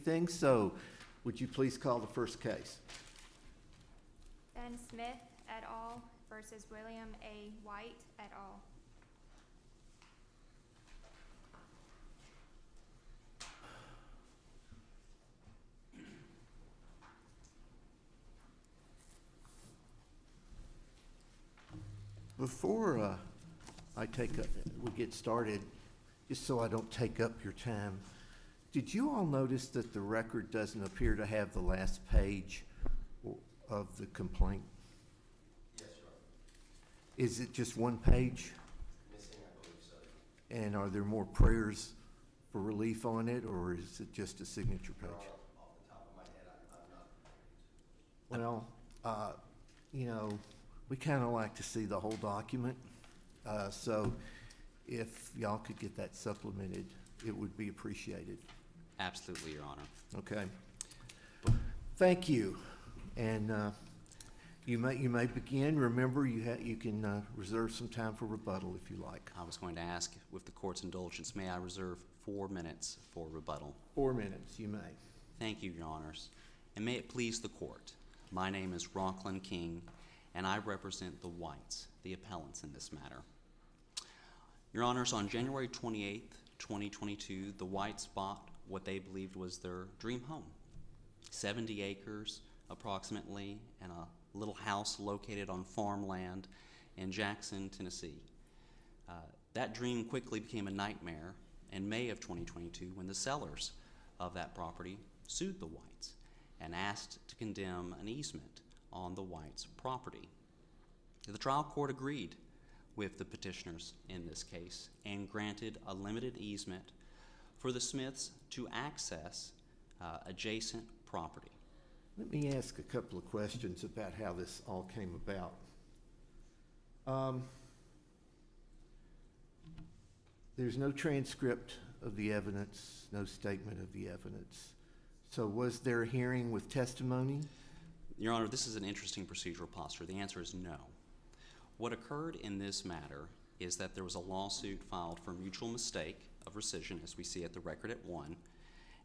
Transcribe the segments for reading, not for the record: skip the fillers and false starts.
anything, so would you please call the first case? Ben Smith et al. Versus William A. White et al. Before we get started, just so I don't take up your time, did you all notice that the record doesn't appear to have the last page of the complaint? Yes, Your Honor. Is it just one page? Missing, I believe so. And are there more prayers for relief on it, or is it just a signature Your page? Honor, off the top of my head, I'm not. Well, we kind of like to see the whole document. So if y'all could get that supplemented, it would be appreciated. Absolutely, Your Honor. Okay. Thank you. And you may begin. Remember, you can reserve some time for rebuttal if you like. I was going to ask, with the court's indulgence, may I reserve 4 minutes for rebuttal? 4 minutes, you may. Thank you, Your Honors. And may it please the court, my name is Rockland King, and I represent the Whites, the appellants in this matter. Your Honors, on January 28th, 2022, the Whites bought what they believed was their dream home. 70 acres, approximately, and a little house located on farmland in Jackson, Tennessee. That dream quickly became a nightmare in May of 2022 when the sellers of that property sued the Whites and asked to condemn an easement on the Whites' property. The trial court agreed with the petitioners in this case and granted a limited easement for the Smiths to access adjacent property. Let me ask a couple of questions about how this all came about. There's no transcript of the evidence, no statement of the evidence. So was there a hearing with testimony? Your Honor, this is an interesting procedural posture. The answer is no. What occurred in this matter is that there was a lawsuit filed for mutual mistake of rescission, as we see at the record at 1,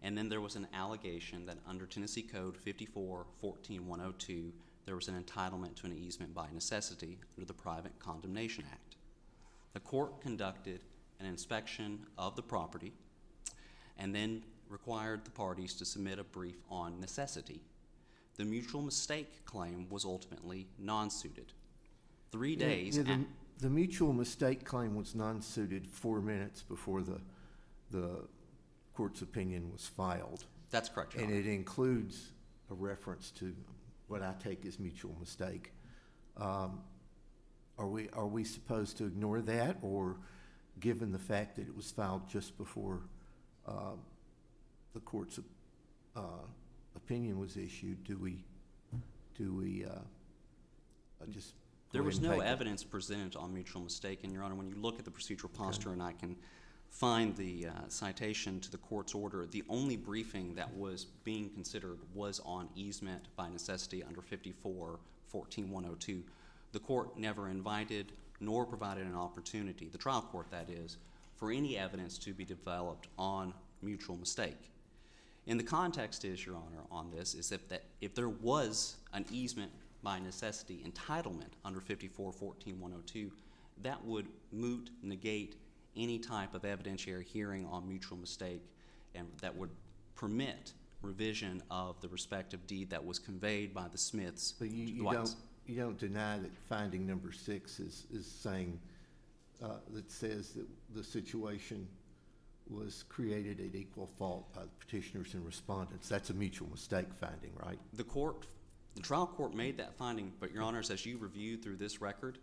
and then there was an allegation that under Tennessee Code 54-14-102, there was an entitlement to an easement by necessity under the Private Condemnation Act. The court conducted an inspection of the property and then required the parties to submit a brief on necessity. The mutual mistake claim was ultimately non-suited. 3 days the mutual mistake claim was non-suited 4 minutes before the court's opinion was filed. That's correct, Your Honor. And it includes a reference to what I take as mutual mistake. Are we supposed to ignore that, or given the fact that it was filed just before the court's opinion was issued, do we just? There was no evidence presented on mutual mistake, and Your Honor, when you look at the procedural posture, and I can find the citation to the court's order, the only briefing that was being considered was on easement by necessity under 54-14-102. The court never invited nor provided an opportunity, the trial court that is, for any evidence to be developed on mutual mistake. And the context is, Your Honor, on this is that if there was an easement by necessity entitlement under 54-14-102, that would negate any type of evidentiary hearing on mutual mistake, and that would permit revision of the respective deed that was conveyed by the Smiths. But you don't deny that finding number 6 is saying that says that the situation was created at equal fault by the petitioners and respondents. That's a mutual mistake finding, right? The trial court made that finding, but Your Honors, as you reviewed through this record,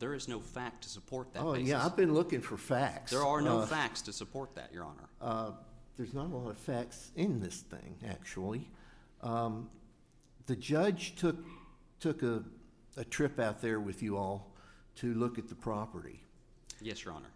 there is no fact to support that basis. Yeah, I've been looking for facts. There are no facts to support that, Your Honor. There's not a lot of facts in this thing, actually. The judge took a trip out there with you all to look at the property. Yes, Your Honor.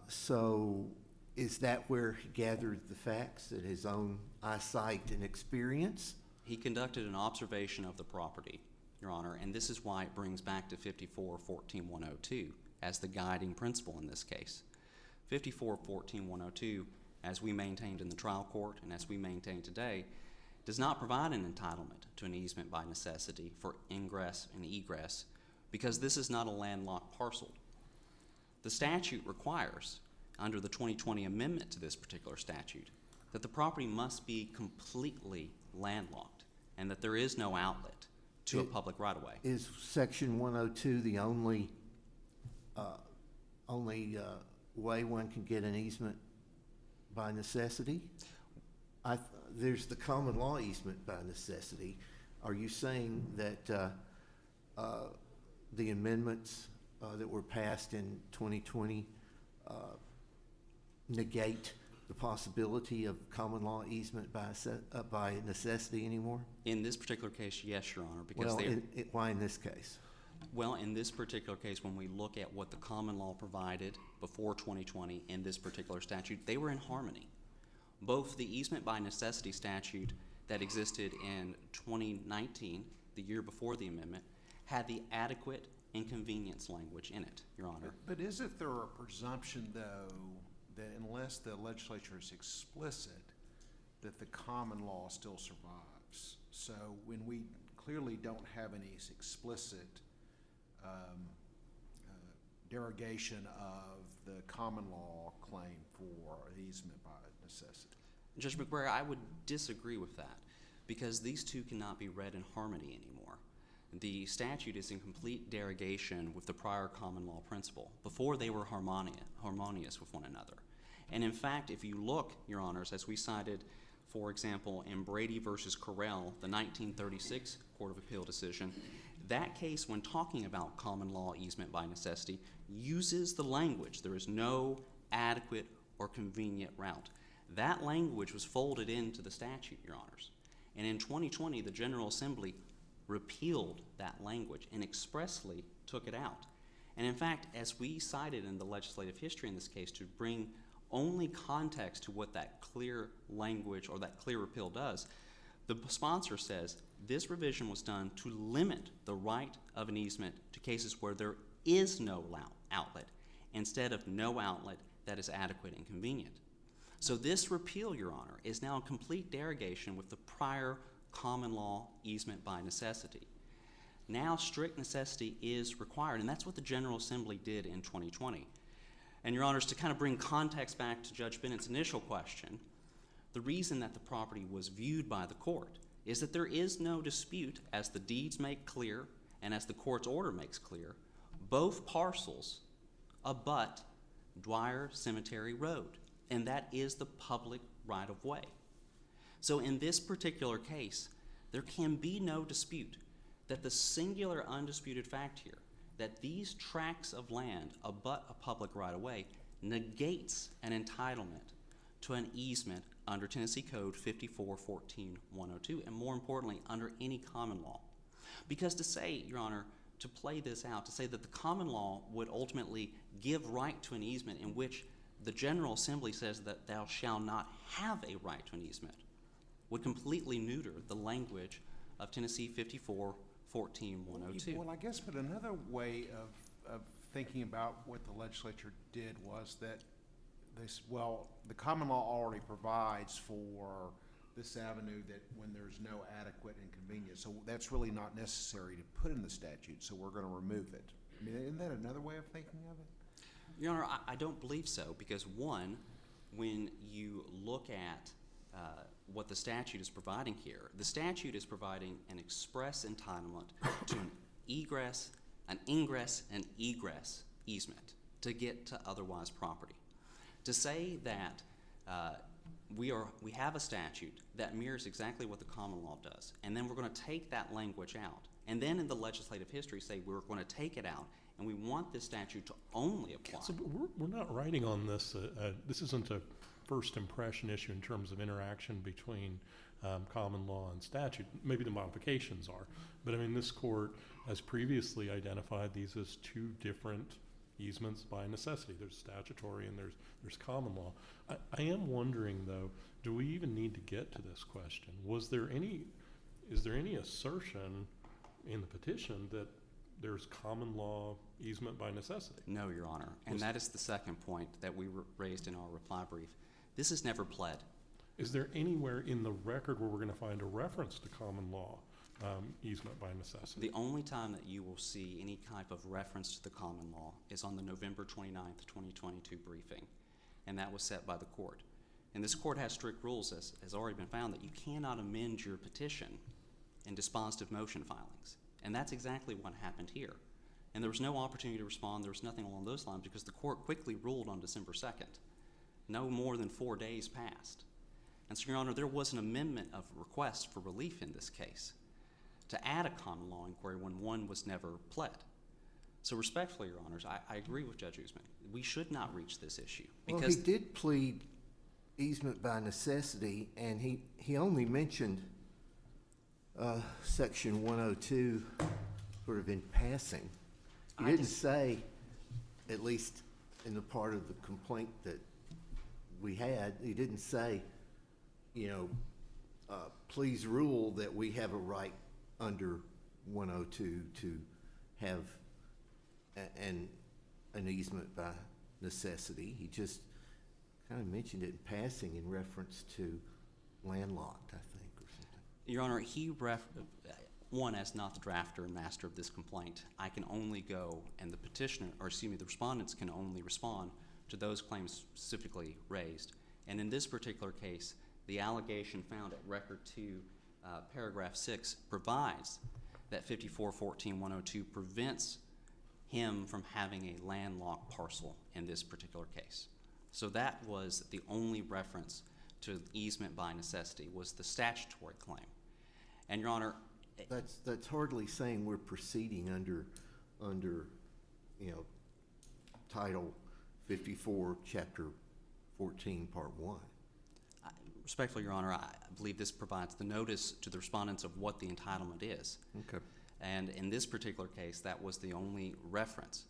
So is that where he gathered the facts at his own eyesight and experience? He conducted an observation of the property, Your Honor, and this is why it brings back to 54-14-102 as the guiding principle in this case. 54-14-102 as we maintained in the trial court and as we maintain today, does not provide an entitlement to an easement by necessity for ingress and egress because this is not a landlocked parcel. The statute requires, under the 2020 amendment to this particular statute, that the property must be completely landlocked and that there is no outlet to a public right-of-way. Is Section 102 the only way one can get an easement by necessity? There's the common law easement by necessity. Are you saying that the amendments that were passed in 2020 negate the possibility of common law easement by necessity anymore? In this particular case, yes, Your Honor, because Well, why in this case? well, in this particular case, when we look at what the common law provided before 2020 in this particular statute, they were in harmony. Both the easement by necessity statute that existed in 2019, the year before the amendment, had the adequate inconvenience language in it, Your Honor. But isn't there a presumption, though, that unless the legislature is explicit, that the common law still survives? So when we clearly don't have any explicit derogation of the common law claim for easement by necessity. Judge McBrayer, I would disagree with that because these two cannot be read in harmony anymore. The statute is in complete derogation with the prior common law principle. Before, they were harmonious with one another. And in fact, if you look, Your Honors, as we cited, for example, in Brady versus Correll, the 1936 Court of Appeal decision, that case, when talking about common law easement by necessity, uses the language, there is no adequate or convenient route. That language was folded into the statute, Your Honors. And in 2020, the General Assembly repealed that language and expressly took it out. And in fact, as we cited in the legislative history in this case to bring only context to what that clear language or that clear repeal does, the sponsor says this revision was done to limit the right of an easement to cases where there is no outlet instead of no outlet that is adequate and convenient. So this repeal, Your Honor, is now a complete derogation with the prior common law easement by necessity. Now strict necessity is required, and that's what the General Assembly did in 2020. And Your Honors, to kind of bring context back to Judge Bennett's initial question, the reason that the property was viewed by the court is that there is no dispute, as the deeds make clear and as the court's order makes clear, both parcels abut Dwyer Cemetery Road, and that is the public right-of-way. So in this particular case, there can be no dispute that the singular undisputed fact here, that these tracts of land abut a public right-of-way, negates an entitlement to an easement under Tennessee Code 5414-102, and more importantly, under any common law. Because to say, Your Honor, to play this out, to say that the common law would ultimately give right to an easement in which the General Assembly says that thou shalt not have a right to an easement, would completely neuter the language of Tennessee 5414-102. Well, I guess, but another way of thinking about what the legislature did was that the common law already provides for this avenue that when there's no adequate and convenient, so that's really not necessary to put in the statute, so we're going to remove it. I mean, isn't that another way of thinking of it? Your Honor, I don't believe so, because one, when you look at what the statute is providing here, the statute is providing an express entitlement to an ingress and egress easement to get to otherwise property. To say that we have a statute that mirrors exactly what the common law does, and then we're going to take that language out, and then in the legislative history say we're going to take it out, and we want this statute to only apply. So we're not writing on this. This isn't a first impression issue in terms of interaction between common law and statute. Maybe the modifications are, but I mean, this court has previously identified these as two different easements by necessity. There's statutory and there's common law. I am wondering though, do we even need to get to this question? Is there any assertion in the petition that there's common law easement by necessity? No, Your Honor, and that is the second point that we raised in our reply brief. This is never pled. Is there anywhere in the record where we're going to find a reference to common law easement by necessity? The only time that you will see any type of reference to the common law is on the November 29th, 2022 briefing, and that was set by the court. And this court has strict rules, as has already been found, that you cannot amend your petition in dispositive motion filings. And that's exactly what happened here. And there was no opportunity to respond. There was nothing along those lines because the court quickly ruled on December 2nd. No more than 4 days passed. And so, Your Honor, there was an amendment of request for relief in this case to add a common law inquiry when one was never pled. So respectfully, Your Honors, I agree with Judge Usman. We should not reach this issue. Well, he did plead easement by necessity, and he only mentioned Section 102 sort of in passing. He didn't say, at least in the part of the complaint that we had, he didn't say, please rule that we have a right under 102 to have an easement by necessity. He just kind of mentioned it in passing in reference to landlocked, I think, or something. Your Honor, one, as not the drafter and master of this complaint, I can only go, and the respondents can only respond to those claims specifically raised. And in this particular case, the allegation found at Record 2, Paragraph 6, provides that 5414-102 prevents him from having a landlocked parcel in this particular case. So that was the only reference to easement by necessity, was the statutory claim. And, Your Honor, That's hardly saying we're proceeding under Title 54, Chapter 14, Part 1. respectfully, Your Honor, I believe this provides the notice to the respondents of what the entitlement is. Okay. And in this particular case, that was the only reference.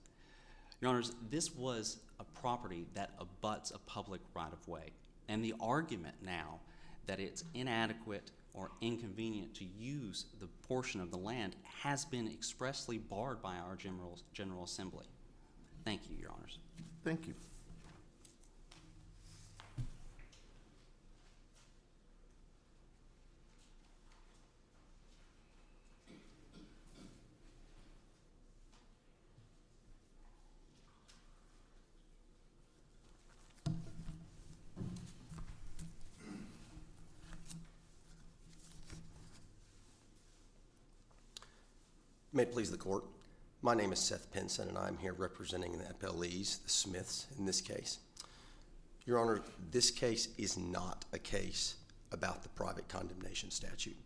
Your Honors, this was a property that abuts a public right-of-way. And the argument now that it's inadequate or inconvenient to use the portion of the land has been expressly barred by our General Assembly. Thank you, Your Honors. Thank you. May it please the court. My name is Seth Pinson, and I'm here representing the appellees, the Smiths in this case. Your Honor, this case is not a case about the private condemnation statute.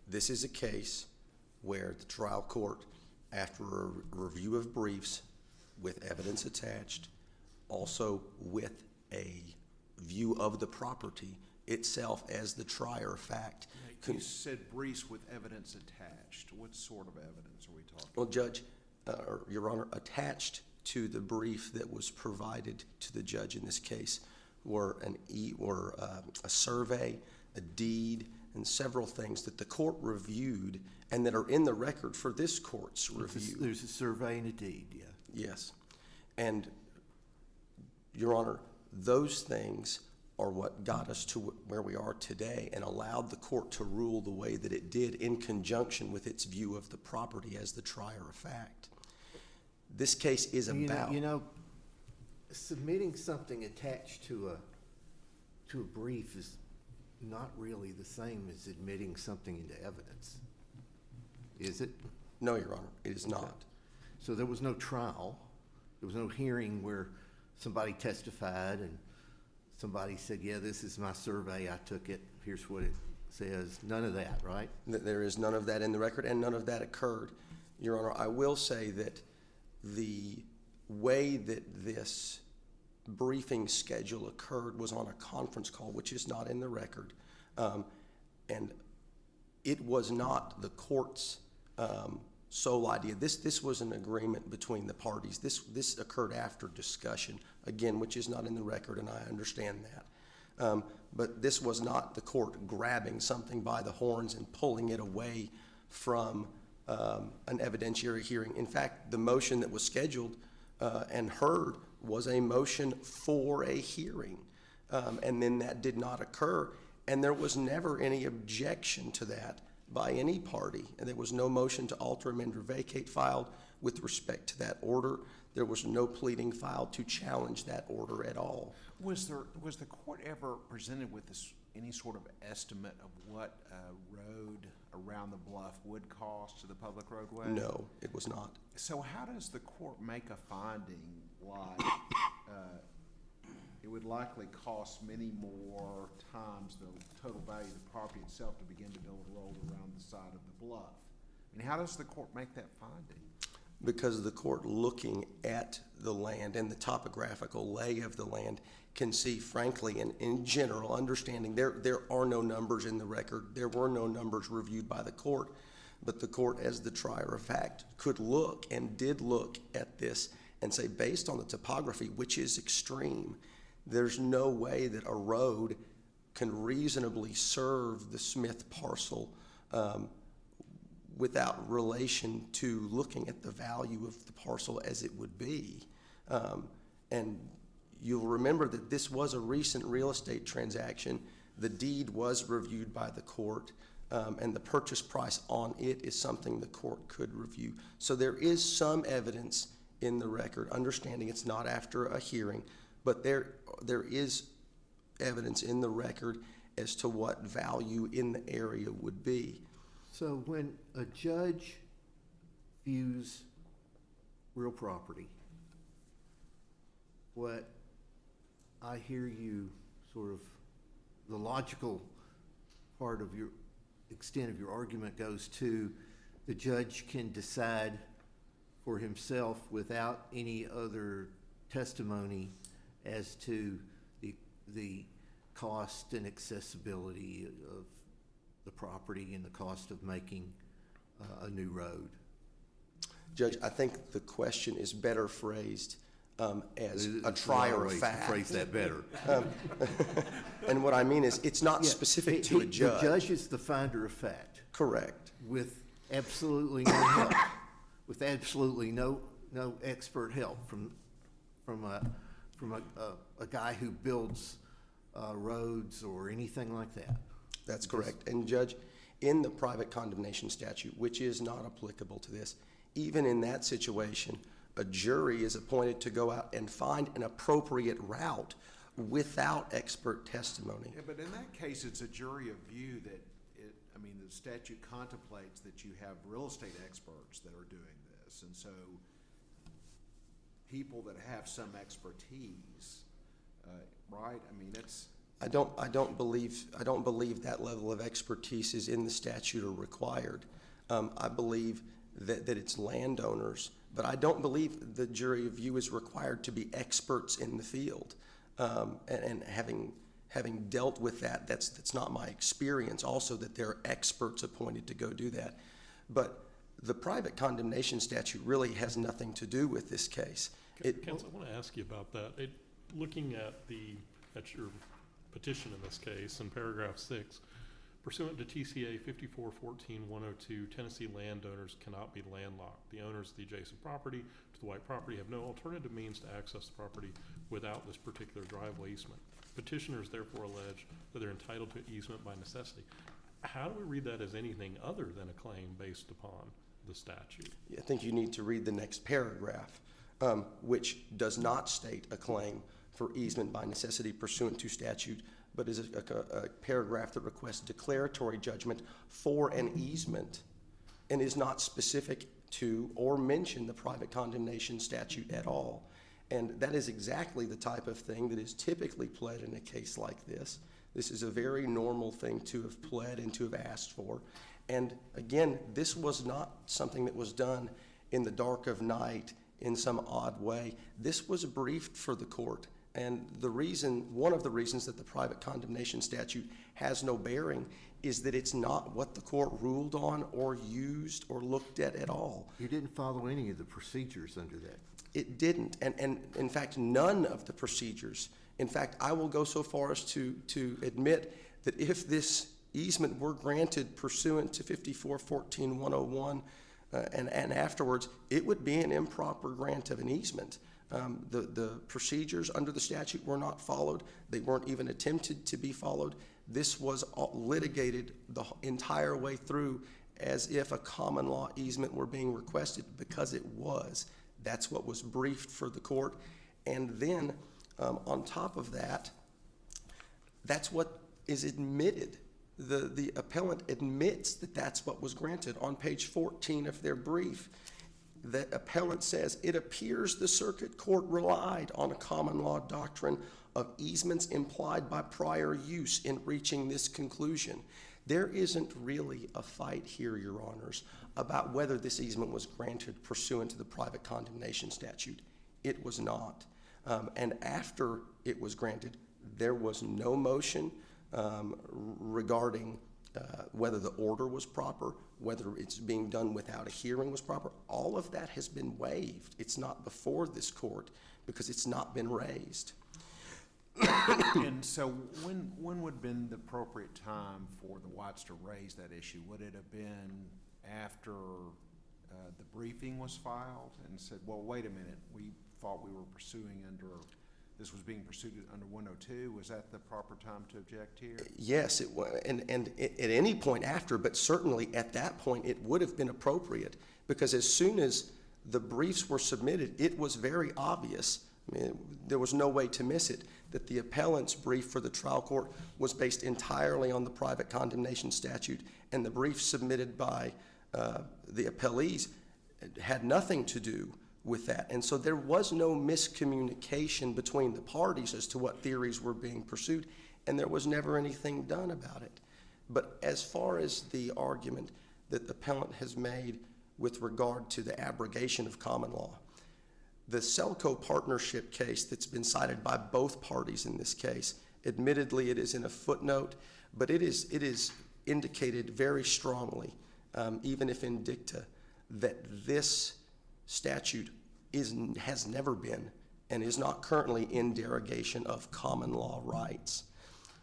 This is a case where the trial court, after a review of briefs with evidence attached, also with a view of the property itself as the trier of fact. You said briefs with evidence attached. What sort of evidence are we talking about? Well, Judge, Your Honor, attached to the brief that was provided to the judge in this case were a survey, a deed, and several things that the court reviewed and that are in the record for this court's review. There's a survey and a deed, yeah. Yes. And, Your Honor, those things are what got us to where we are today and allowed the court to rule the way that it did in conjunction with its view of the property as the trier of fact. This case is about... Submitting something attached to a brief is not really the same as admitting something into evidence, is it? No, Your Honor, it is not. So there was no trial. There was no hearing where somebody testified and somebody said, yeah, this is my survey, I took it, here's what it says. None of that, right? There is none of that in the record, and none of that occurred. Your Honor, I will say that the way that this briefing schedule occurred was on a conference call, which is not in the record. And it was not the court's sole idea. This was an agreement between the parties. This occurred after discussion, again, which is not in the record, and I understand that. But this was not the court grabbing something by the horns and pulling it away from an evidentiary hearing. In fact, the motion that was scheduled and heard was a motion for a hearing. and then that did not occur. And there was never any objection to that by any party, and there was no motion to alter, amend, or vacate filed with respect to that order. There was no pleading filed to challenge that order at all. Was the court ever presented with any sort of estimate of what a road around the bluff would cost to the public roadway? No, it was not. So how does the court make a finding like it would likely cost many more times the total value of the property itself to begin to build a road around the side of the bluff? I mean, how does the court make that finding? Because the court, looking at the land and the topographical lay of the land, can see, frankly, and in general, understanding there are no numbers in the record. There were no numbers reviewed by the court, but the court, as the trier of fact, could look and did look at this and say, based on the topography, which is extreme, there's no way that a road can reasonably serve the Smith parcel without relation to looking at the value of the parcel as it would be. And you'll remember that this was a recent real estate transaction. The deed was reviewed by the court, and the purchase price on it is something the court could review. So there is some evidence in the record, understanding it's not after a hearing, but there is evidence in the record as to what value in the area would be. So when a judge views real property, what I hear you sort of, the logical part of your extent of your argument goes to the judge can decide for himself without any other testimony as to the cost and accessibility of the property and the cost of making a new road. Judge, I think the question is better phrased as a trier of fact. Phrase that better. And what I mean is, it's not Yeah, specific to a judge. The judge is the finder of fact. Correct. With absolutely no help, with absolutely no expert help from a guy who builds roads or anything like that. That's correct. And Judge, in the private condemnation statute, which is not applicable to this, even in that situation, a jury is appointed to go out and find an appropriate route without expert testimony. Yeah, but in that case, it's a jury of view that the statute contemplates that you have real estate experts that are doing this. And so people that have some expertise, right? I mean, it's... I don't believe that level of expertise is in the statute or required. I believe that it's landowners, but I don't believe the jury of view is required to be experts in the field. And having dealt with that, that's not my experience. Also, that there are experts appointed to go do that. But the private condemnation statute really has nothing to do with this case. Counsel, I want to ask you about that. Looking at your petition in this case, in paragraph 6, pursuant to TCA 5414-102, Tennessee landowners cannot be landlocked. The owners of the adjacent property to the White property have no alternative means to access the property without this particular driveway easement. Petitioners therefore allege that they're entitled to easement by necessity. How do we read that as anything other than a claim based upon the statute? I think you need to read the next paragraph, which does not state a claim for easement by necessity pursuant to statute, but is a paragraph that requests declaratory judgment for an easement and is not specific to or mention the private condemnation statute at all. And that is exactly the type of thing that is typically pled in a case like this. This is a very normal thing to have pled and to have asked for. And again, this was not something that was done in the dark of night in some odd way. This was briefed for the court. And one of the reasons that the private condemnation statute has no bearing is that it's not what the court ruled on or used or looked at all. You didn't follow any of the procedures under that. It didn't, and in fact, none of the procedures. In fact, I will go so far as to admit that if this easement were granted pursuant to 5414-101 and afterwards, it would be an improper grant of an easement. The procedures under the statute were not followed. They weren't even attempted to be followed. This was litigated the entire way through as if a common law easement were being requested, because it was. That's what was briefed for the court. And then on top of that, that's what is admitted. The appellant admits that that's what was granted. On page 14 of their brief, the appellant says, "It appears the circuit court relied on a common law doctrine of easements implied by prior use in reaching this conclusion." There isn't really a fight here, Your Honors, about whether this easement was granted pursuant to the private condemnation statute. It was not. And after it was granted, there was no motion regarding whether the order was proper, whether it's being done without a hearing was proper. All of that has been waived. It's not before this court because it's not been raised. And so when would have been the appropriate time for the Whites to raise that issue? Would it have been after the briefing was filed and said, well, wait a minute, we thought we were pursuing under, this was being pursued under 102? Was that the proper time to object here? Yes, it was, and at any point after, but certainly at that point, it would have been appropriate, because as soon as the briefs were submitted, it was very obvious, I mean, there was no way to miss it, that the appellant's brief for the trial court was based entirely on the private condemnation statute, and the brief submitted by the appellees had nothing to do with that. And so there was no miscommunication between the parties as to what theories were being pursued, and there was never anything done about it. But as far as the argument that the appellant has made with regard to the abrogation of common law, the Selco partnership case that's been cited by both parties in this case, admittedly it is in a footnote, but it is indicated very strongly, even if in dicta, that this statute has never been and is not currently in derogation of common law rights.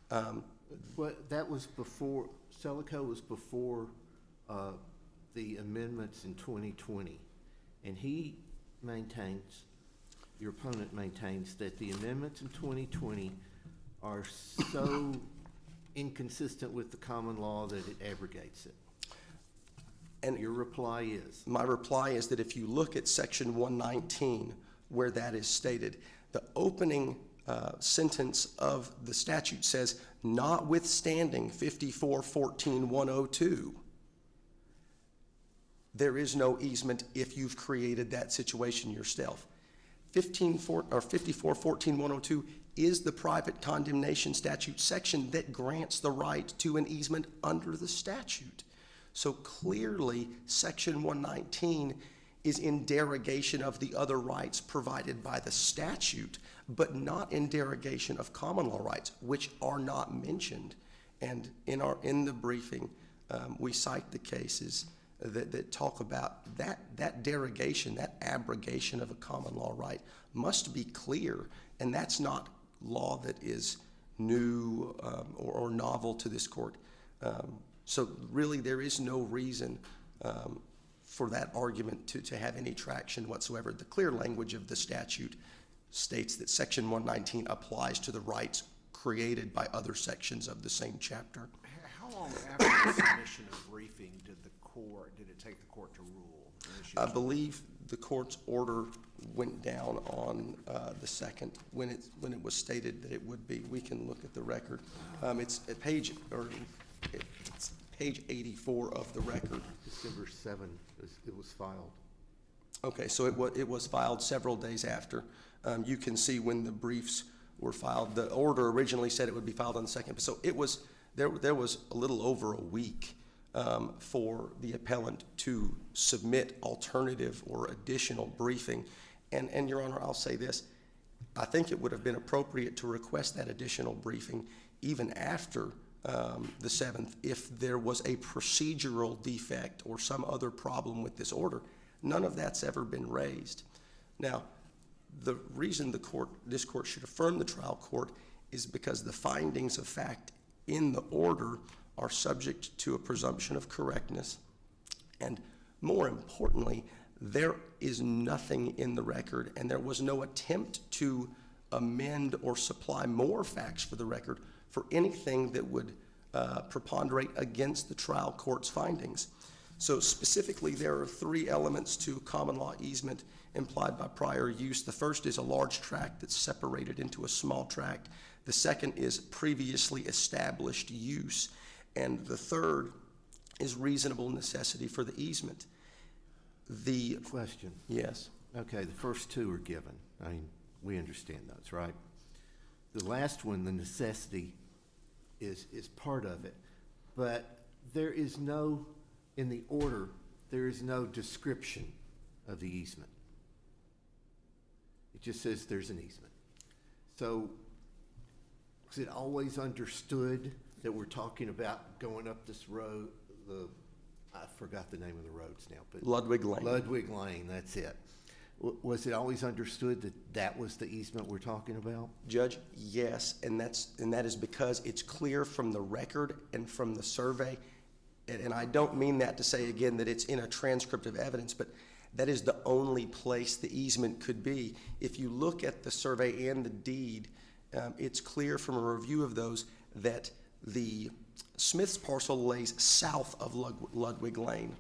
That was before, Selco was before the amendments in 2020, and he maintains, your opponent maintains, that the amendments in 2020 are so inconsistent with the common law that it abrogates it. And your reply is? My reply is that if you look at section 119, where that is stated, the opening sentence of the statute says, notwithstanding 5414-102, there is no easement if you've created that situation yourself. 5414-102 is the private condemnation statute section that grants the right to an easement under the statute. So clearly, section 119 is in derogation of the other rights provided by the statute, but not in derogation of common law rights, which are not mentioned. And in the briefing, we cite the cases that talk about that derogation, that abrogation of a common law right must be clear, and that's not law that is new or novel to this court. So really there is no reason for that argument to have any traction whatsoever. The clear language of the statute states that section 119 applies to the rights created by other sections of the same chapter. How long after the submission of briefing did it take the court to rule? I believe the court's order went down on the 2nd when it was stated that it would be. We can look at the record. It's at page 84 of the record. December 7th, it was filed. Okay, so it was filed several days after. You can see when the briefs were filed. The order originally said it would be filed on the 2nd, so it was there was a little over a week for the appellant to submit alternative or additional briefing. And Your Honor, I'll say this. I think it would have been appropriate to request that additional briefing even after the 7th if there was a procedural defect or some other problem with this order. None of that's ever been raised. Now, the reason this court should affirm the trial court is because the findings of fact in the order are subject to a presumption of correctness. And more importantly, There is nothing in the record, and there was no attempt to amend or supply more facts for the record for anything that would preponderate against the trial court's findings. So specifically, there are 3 elements to common law easement implied by prior use. The first is a large tract that's separated into a small tract. The second is previously established use. And the third is reasonable necessity for the easement. The, Question. yes, Okay, the first 2 are given. I mean, we understand those, right? The last one, the necessity, is part of it. But there is no, in the order, there is no description of the easement. It just says there's an easement. So, was it always understood that we're talking about going up this road, I forgot the name of the roads now, but. Ludwig Lane. Ludwig Lane, that's it. Was it always understood that that was the easement we're talking about? Judge, yes, and that is because it's clear from the record and from the survey, and I don't mean that to say again that it's in a transcript of evidence, but that is the only place the easement could be. If you look at the survey and the deed, it's clear from a review of those that the Smith's parcel lays south of Ludwig Lane.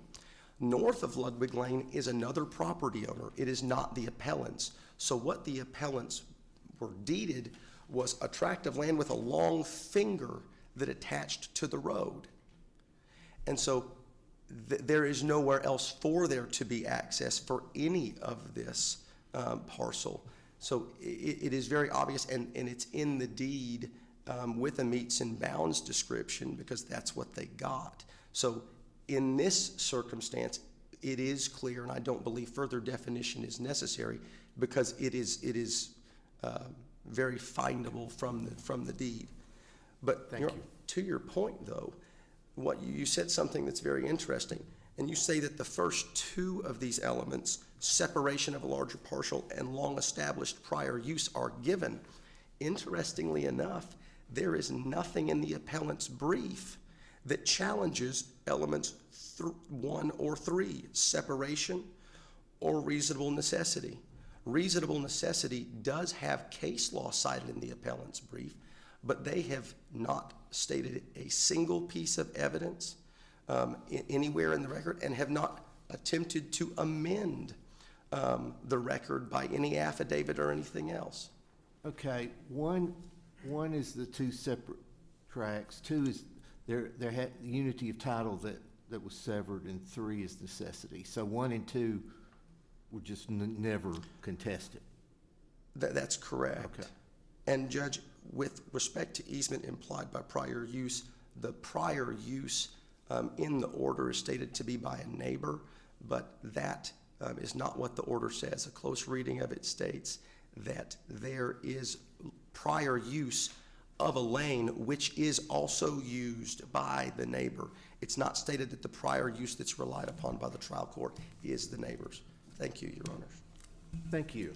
North of Ludwig Lane is another property owner. It is not the appellant's. So what the appellants were deeded was a tract of land with a long finger that attached to the road. And so there is nowhere else for there to be access for any of this parcel. So it is very obvious, and it's in the deed with a meets and bounds description because that's what they got. So in this circumstance, it is clear, and I don't believe further definition is necessary because it is very findable from the deed. But Thank you. to your point, though, what you said something that's very interesting, and you say that the first 2 of these elements, separation of a larger parcel and long-established prior use, are given. Interestingly enough, there is nothing in the appellant's brief that challenges elements 1 or 3, separation or reasonable necessity. Reasonable necessity does have case law cited in the appellant's brief, but they have not stated a single piece of evidence anywhere in the record and have not attempted to amend the record by any affidavit or anything else. Okay, one is the 2 separate tracts, 2 is there had the unity of title that was severed, and 3 is necessity. So 1 and 2 were just never contested. That's correct. Okay. And Judge, with respect to easement implied by prior use, the prior use in the order is stated to be by a neighbor, but that is not what the order says. A close reading of it states that there is prior use of a lane which is also used by the neighbor. It's not stated that the prior use that's relied upon by the trial court is the neighbor's. Thank you, Your Honors. Thank you.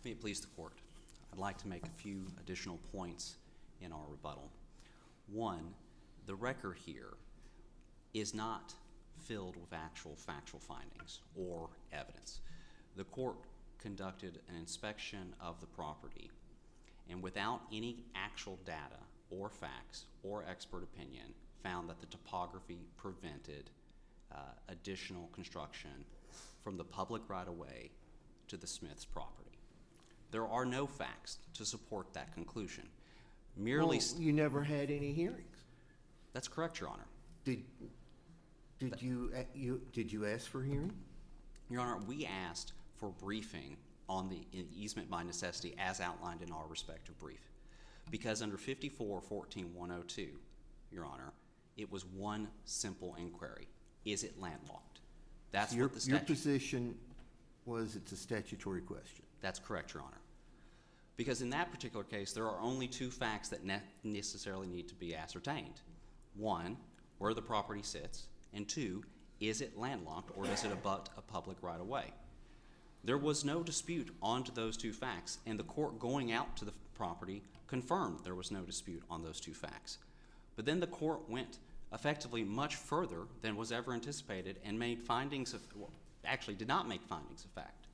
May it please the court, I'd like to make a few additional points in our rebuttal. One, the record here is not filled with actual factual findings or evidence. The court conducted an inspection of the property, and without any actual data or facts or expert opinion, found that the topography prevented additional construction from the public right-of-way to the Smith's property. There are no facts to support that conclusion. Merely, Well, you never had any hearings. that's correct, Your Honor. Did you ask for a hearing? Your Honor, we asked for briefing on the easement by necessity as outlined in our respective brief. Because under 54-14-102, Your Honor, it was one simple inquiry. Is it landlocked? That's Your what the statute. position was it's a statutory question. That's correct, Your Honor. Because in that particular case, there are only 2 facts that necessarily need to be ascertained. 1, where the property sits, and 2, is it landlocked or does it abut a public right-of-way? There was no dispute onto those two facts, and the court going out to the property confirmed there was no dispute on those two facts. But then the court went effectively much further than was ever anticipated and made findings of, well, actually did not make findings of fact.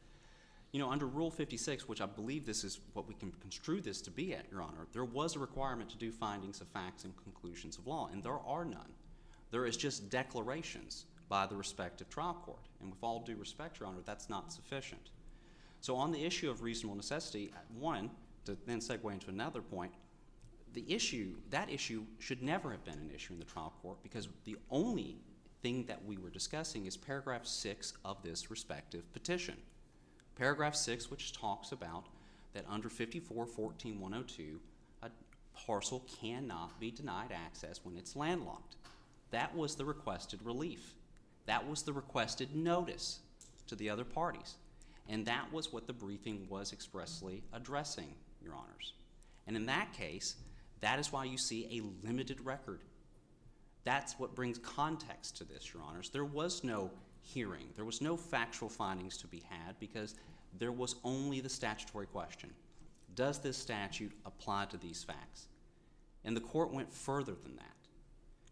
You know, under Rule 56, which I believe this is what we can construe this to be at, Your Honor, there was a requirement to do findings of facts and conclusions of law, and there are none. There is just declarations by the respective trial court, and with all due respect, Your Honor, that's not sufficient. So on the issue of reasonable necessity, one, to then segue into another point, that issue should never have been an issue in the trial court, because the only thing that we were discussing is paragraph 6 of this respective petition. Paragraph 6, which talks about that under 54-14-102, a parcel cannot be denied access when it's landlocked. That was the requested relief. That was the requested notice to the other parties. And that was what the briefing was expressly addressing, Your Honors. And in that case, that is why you see a limited record. That's what brings context to this, Your Honors. There was no hearing. There was no factual findings to be had because there was only the statutory question. Does this statute apply to these facts? And the court went further than that.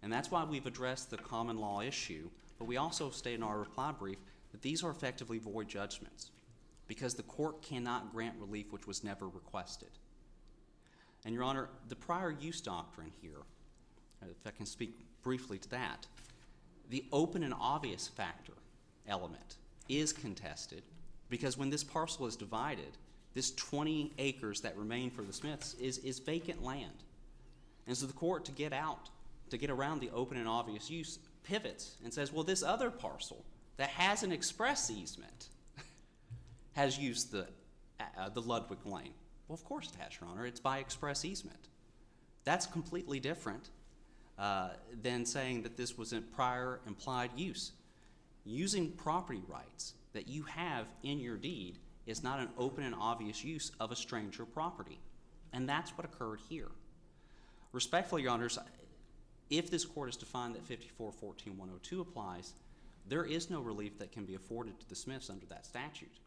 And that's why we've addressed the common law issue, but we also state in our reply brief that these are effectively void judgments because the court cannot grant relief which was never requested. And Your Honor, the prior use doctrine here, if I can speak briefly to that, the open and obvious factor element is contested because when this parcel is divided, this 20 acres that remain for the Smiths is vacant land. And so the court, to get around the open and obvious use, pivots and says, well, this other parcel that has an express easement has used the Ludwig Lane. Well, of course it has, Your Honor. It's by express easement. That's completely different than saying that this was a prior implied use. Using property rights that you have in your deed is not an open and obvious use of a stranger property. And that's what occurred here. Respectfully, Your Honors, if this court is to find that 54-14-102 applies, there is no relief that can be afforded to the Smiths under that statute.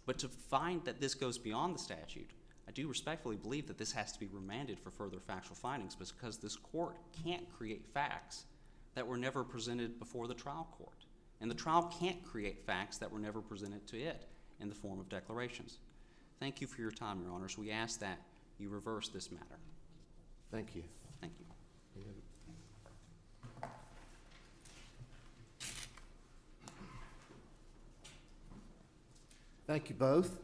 But to find that this goes beyond the statute, I do respectfully believe that this has to be remanded for further factual findings because this court can't create facts that were never presented before the trial court. And the trial can't create facts that were never presented to it in the form of declarations. Thank you for your time, Your Honors. We ask that you reverse this matter. Thank you. Thank you. Thank you both.